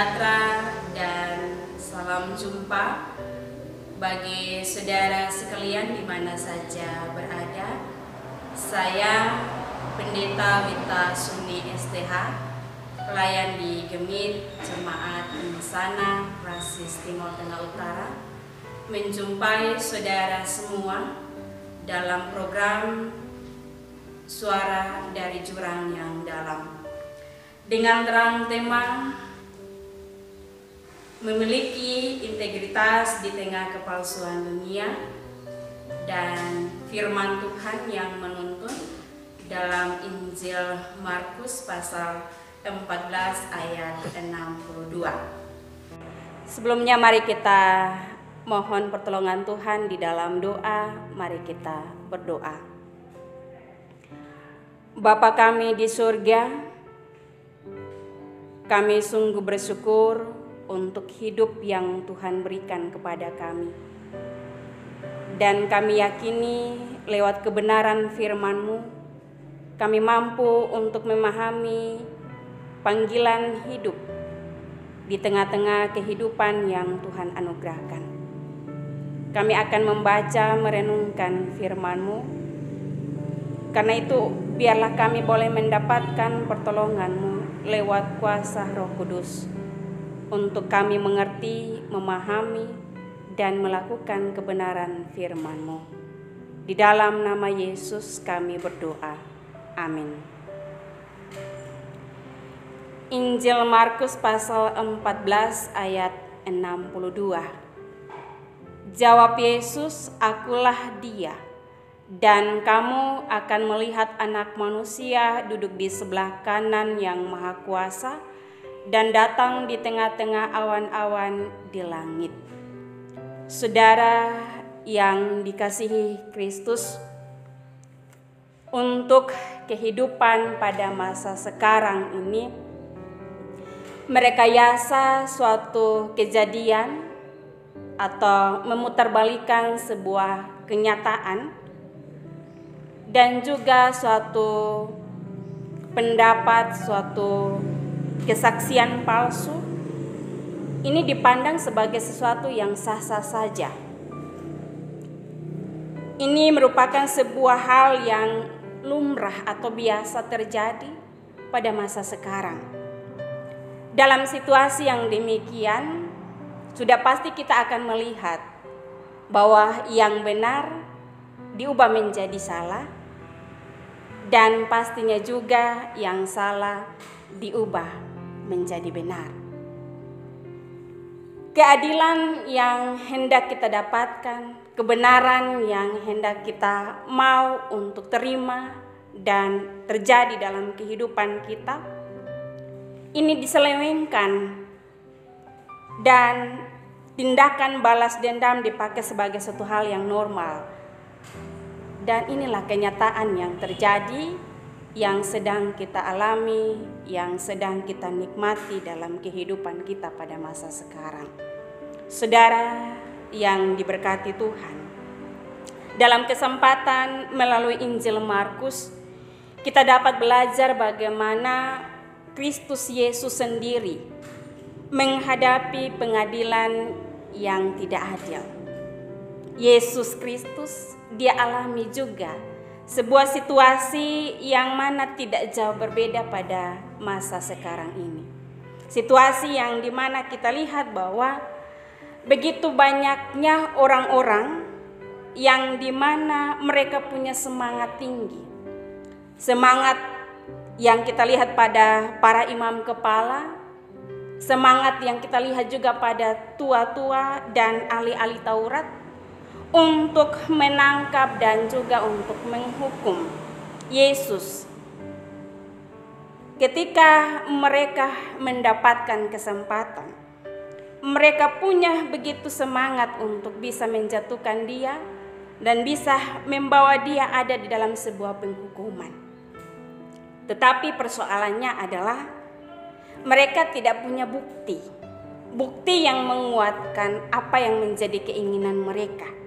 sejahtera dan salam jumpa bagi saudara sekalian di mana saja berada. Saya Pendeta Wita Suni STH, pelayan di Gemit Jemaat Insana Rasis Timur Tengah Utara, menjumpai saudara semua dalam program Suara dari Jurang yang Dalam dengan terang tema memiliki integritas di tengah kepalsuan dunia dan firman Tuhan yang menuntun dalam Injil Markus pasal 14 ayat 62. Sebelumnya mari kita mohon pertolongan Tuhan di dalam doa. Mari kita berdoa. Bapa kami di surga, kami sungguh bersyukur untuk hidup yang Tuhan berikan kepada kami. Dan kami yakini lewat kebenaran firman-Mu, kami mampu untuk memahami panggilan hidup di tengah-tengah kehidupan yang Tuhan anugerahkan. Kami akan membaca, merenungkan firman-Mu. Karena itu, biarlah kami boleh mendapatkan pertolongan-Mu lewat kuasa Roh Kudus, untuk kami mengerti, memahami, dan melakukan kebenaran firman-Mu. Di dalam nama Yesus kami berdoa. Amin. Injil Markus pasal 14 ayat 62. Jawab Yesus, "Akulah Dia, dan kamu akan melihat Anak Manusia duduk di sebelah kanan Yang Maha Kuasa dan datang di tengah-tengah awan-awan di langit." Saudara yang dikasihi Kristus, untuk kehidupan pada masa sekarang ini merekayasa suatu kejadian atau memutarbalikkan sebuah kenyataan dan juga suatu pendapat, suatu kesaksian palsu, ini dipandang sebagai sesuatu yang sah-sah saja. Ini merupakan sebuah hal yang lumrah atau biasa terjadi pada masa sekarang. Dalam situasi yang demikian, sudah pasti kita akan melihat bahwa yang benar diubah menjadi salah, dan pastinya juga yang salah diubah menjadi benar. Keadilan yang hendak kita dapatkan, kebenaran yang hendak kita mau untuk terima dan terjadi dalam kehidupan kita, ini diselewengkan dan tindakan balas dendam dipakai sebagai suatu hal yang normal. Dan inilah kenyataan yang terjadi, yang sedang kita alami, yang sedang kita nikmati dalam kehidupan kita pada masa sekarang. Saudara yang diberkati Tuhan, dalam kesempatan melalui Injil Markus, kita dapat belajar bagaimana Kristus Yesus sendiri menghadapi pengadilan yang tidak adil. Yesus Kristus, Dia alami juga sebuah situasi yang mana tidak jauh berbeda pada masa sekarang ini. Situasi yang dimana kita lihat bahwa begitu banyaknya orang-orang yang dimana mereka punya semangat tinggi. Semangat yang kita lihat pada para imam kepala, semangat yang kita lihat juga pada tua-tua dan ahli-ahli Taurat untuk menangkap dan juga untuk menghukum Yesus. Ketika mereka mendapatkan kesempatan, mereka punya begitu semangat untuk bisa menjatuhkan Dia dan bisa membawa Dia ada di dalam sebuah penghukuman. Tetapi persoalannya adalah mereka tidak punya bukti yang menguatkan apa yang menjadi keinginan mereka.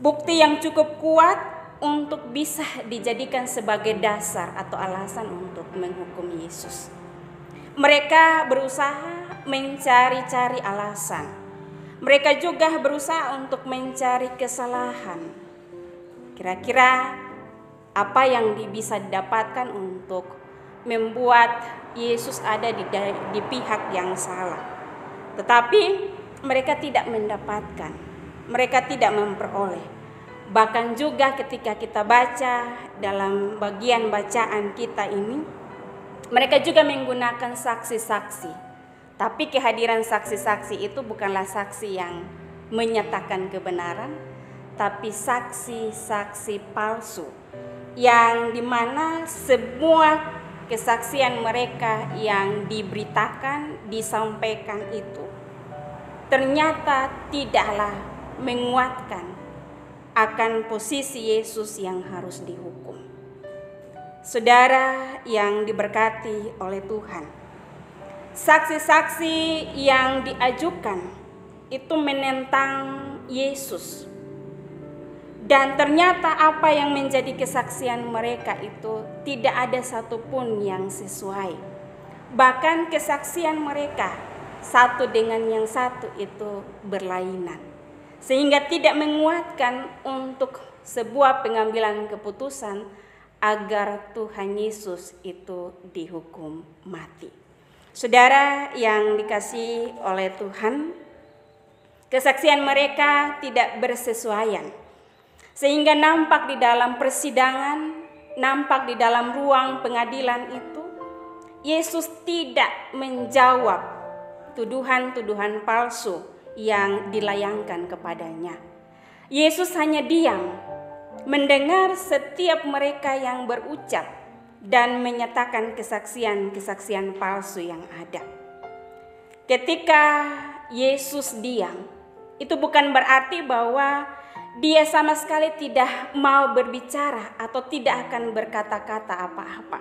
Bukti yang cukup kuat untuk bisa dijadikan sebagai dasar atau alasan untuk menghukum Yesus. Mereka berusaha mencari-cari alasan. Mereka juga berusaha untuk mencari kesalahan. Kira-kira apa yang bisa didapatkan untuk membuat Yesus ada di pihak yang salah. Tetapi mereka tidak mendapatkan, mereka tidak memperoleh. Bahkan juga ketika kita baca dalam bagian bacaan kita ini, mereka juga menggunakan saksi-saksi. Tapi kehadiran saksi-saksi itu bukanlah saksi yang menyatakan kebenaran, tapi saksi-saksi palsu, yang dimana semua kesaksian mereka yang diberitakan, disampaikan itu ternyata tidaklah menguatkan akan posisi Yesus yang harus dihukum. Saudara yang diberkati oleh Tuhan, saksi-saksi yang diajukan itu menentang Yesus. Dan ternyata apa yang menjadi kesaksian mereka itu tidak ada satupun yang sesuai. Bahkan kesaksian mereka satu dengan yang satu itu berlainan. Sehingga tidak menguatkan untuk sebuah pengambilan keputusan agar Tuhan Yesus itu dihukum mati. Saudara yang dikasihi oleh Tuhan, kesaksian mereka tidak bersesuaian. Sehingga nampak di dalam persidangan, nampak di dalam ruang pengadilan itu, Yesus tidak menjawab tuduhan-tuduhan palsu yang dilayangkan kepadanya. Yesus hanya diam, mendengar setiap mereka yang berucap dan menyatakan kesaksian-kesaksian palsu yang ada. Ketika Yesus diam, itu bukan berarti bahwa dia sama sekali tidak mau berbicara atau tidak akan berkata-kata apa-apa.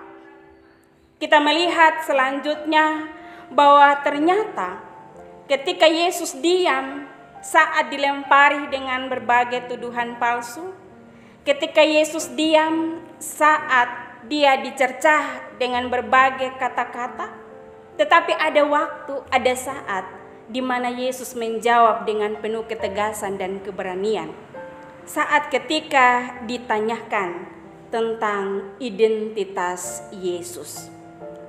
Kita melihat selanjutnya bahwa ternyata ketika Yesus diam saat dilempari dengan berbagai tuduhan palsu, ketika Yesus diam saat dia dicercah dengan berbagai kata-kata, tetapi ada waktu, ada saat di mana Yesus menjawab dengan penuh ketegasan dan keberanian. Saat ketika ditanyakan tentang identitas Yesus,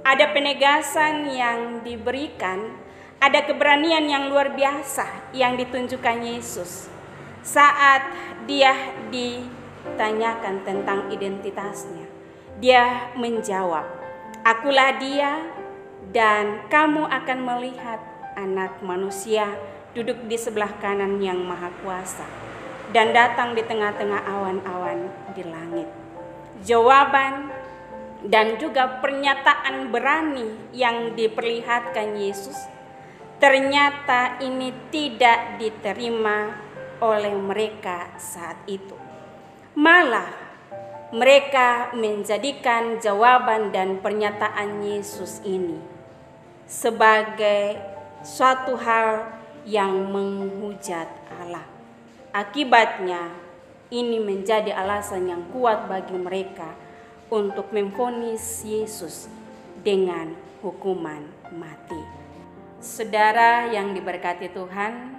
ada penegasan yang diberikan, ada keberanian yang luar biasa yang ditunjukkan Yesus saat dia ditanyakan tentang identitasnya. Dia menjawab, "Akulah dia, dan kamu akan melihat Anak Manusia duduk di sebelah kanan Yang Maha Kuasa dan datang di tengah-tengah awan-awan di langit." Jawaban dan juga pernyataan berani yang diperlihatkan Yesus ternyata ini tidak diterima oleh mereka saat itu. Malah mereka menjadikan jawaban dan pernyataan Yesus ini sebagai suatu hal yang menghujat Allah. Akibatnya ini menjadi alasan yang kuat bagi mereka untuk memvonis Yesus dengan hukuman mati. Saudara yang diberkati Tuhan,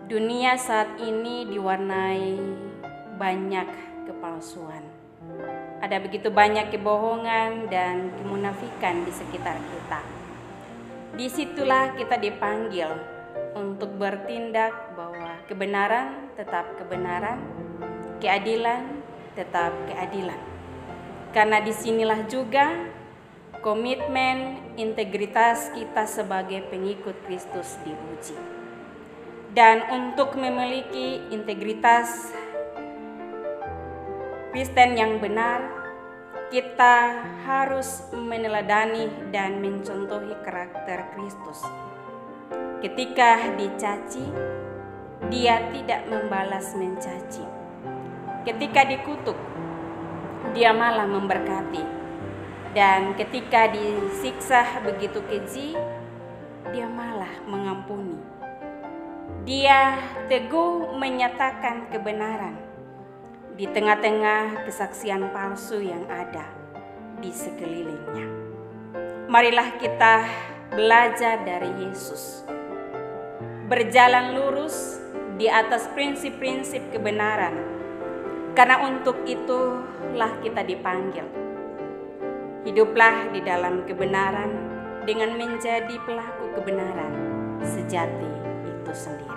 dunia saat ini diwarnai banyak kepalsuan. Ada begitu banyak kebohongan dan kemunafikan di sekitar kita. Disitulah kita dipanggil untuk bertindak bahwa kebenaran tetap kebenaran, keadilan tetap keadilan. Karena disinilah juga komitmen integritas kita sebagai pengikut Kristus diuji. Dan untuk memiliki integritas Kristen yang benar, kita harus meneladani dan mencontohi karakter Kristus. Ketika dicaci, dia tidak membalas mencaci. Ketika dikutuk, dia malah memberkati. Dan ketika disiksa begitu keji, dia malah mengampuni. Dia teguh menyatakan kebenaran di tengah-tengah kesaksian palsu yang ada di sekelilingnya. Marilah kita belajar dari Yesus, berjalan lurus di atas prinsip-prinsip kebenaran, karena untuk itulah kita dipanggil. Hiduplah di dalam kebenaran dengan menjadi pelaku kebenaran sejati itu sendiri.